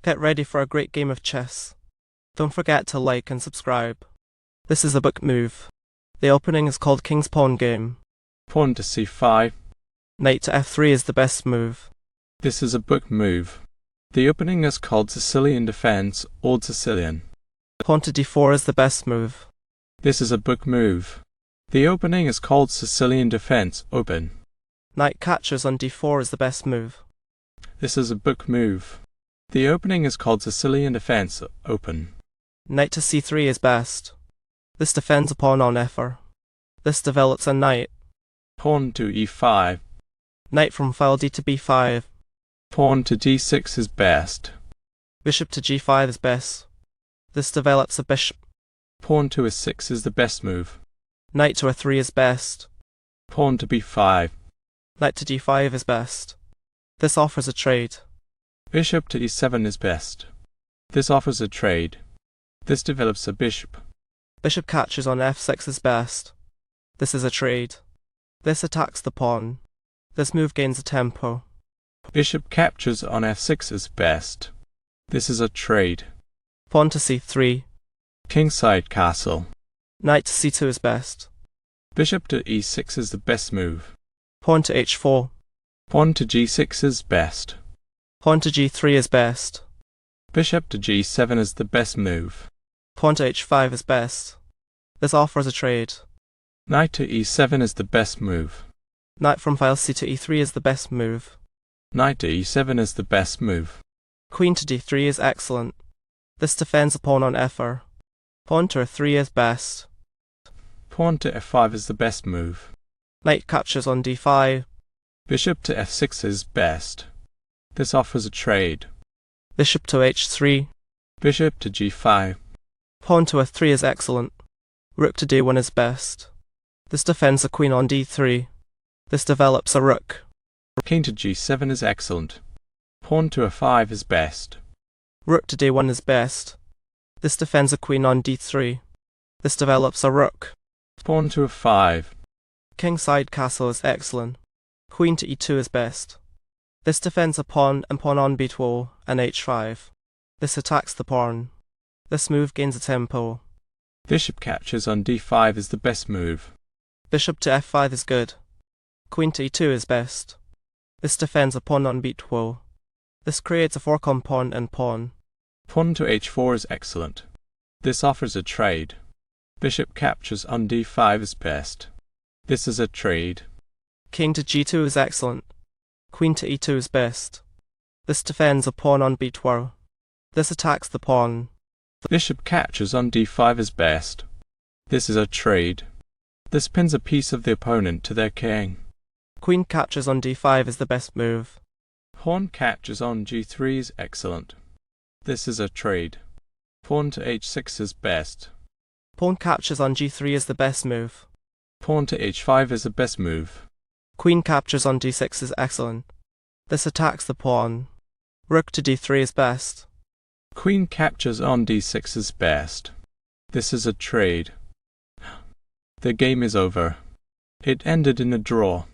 Get ready for a great game of chess. Don't forget to like and subscribe. This is a book move. The opening is called King's Pawn Game. Pawn to c5. Knight to f3 is the best move. This is a book move. The opening is called Sicilian Defense, Old Sicilian. Pawn to d4 is the best move. This is a book move. The opening is called Sicilian Defense, Open. Knight catches on d4 is the best move. This is a book move. The opening is called Sicilian Defense, Open. Knight to c3 is best. This defends a pawn on f4. This develops a knight. Pawn to e5. Knight from file d to b5. Pawn to d6 is best. Bishop to g5 is best. This develops a bishop. Pawn to a6 is the best move. Knight to a3 is best. Pawn to b5. Knight to d5 is best. This offers a trade. Bishop to e7 is best. This offers a trade. This develops a bishop. Bishop catches on f6 is best. This is a trade. This attacks the pawn. This move gains a tempo. Bishop captures on f6 is best. This is a trade. Pawn to c3. Kingside castle. Knight to c2 is best. Bishop to e6 is the best move. Pawn to h4. Pawn to g6 is best. Pawn to g3 is best. Bishop to g7 is the best move. Pawn to h5 is best. This offers a trade. Knight to e7 is the best move. Knight from file c to e3 is the best move. Knight to e7 is the best move. Queen to d3 is excellent. This defends a pawn on f4. Pawn to a3 is best. Pawn to f5 is the best move. Knight captures on d5. Bishop to f6 is best. This offers a trade. Bishop to h3. Bishop to g5. Pawn to a3 is excellent. Rook to d1 is best. This defends a queen on d3. This develops a rook. King to g7 is excellent. Pawn to a5 is best. Rook to d1 is best. This defends a queen on d3. This develops a rook. Pawn to a5. Kingside castle is excellent. Queen to e2 is best. This defends a pawn and pawn on b2 and h5. This attacks the pawn. This move gains a tempo. Bishop captures on d5 is the best move. Bishop to f5 is good. Queen to e2 is best. This defends a pawn on b2. This creates a fork on pawn and pawn. Pawn to h4 is excellent. This offers a trade. Bishop captures on d5 is best. This is a trade. King to g2 is excellent. Queen to e2 is best. This defends a pawn on b2. This attacks the pawn. Bishop captures on d5 is best. This is a trade. This pins a piece of the opponent to their king. Queen captures on d5 is the best move. Pawn captures on g3 is excellent. This is a trade. Pawn to h6 is best. Pawn captures on g3 is the best move. Pawn to h5 is the best move. Queen captures on d6 is excellent. This attacks the pawn. Rook to d3 is best. Queen captures on d6 is best. This is a trade. The game is over. It ended in a draw.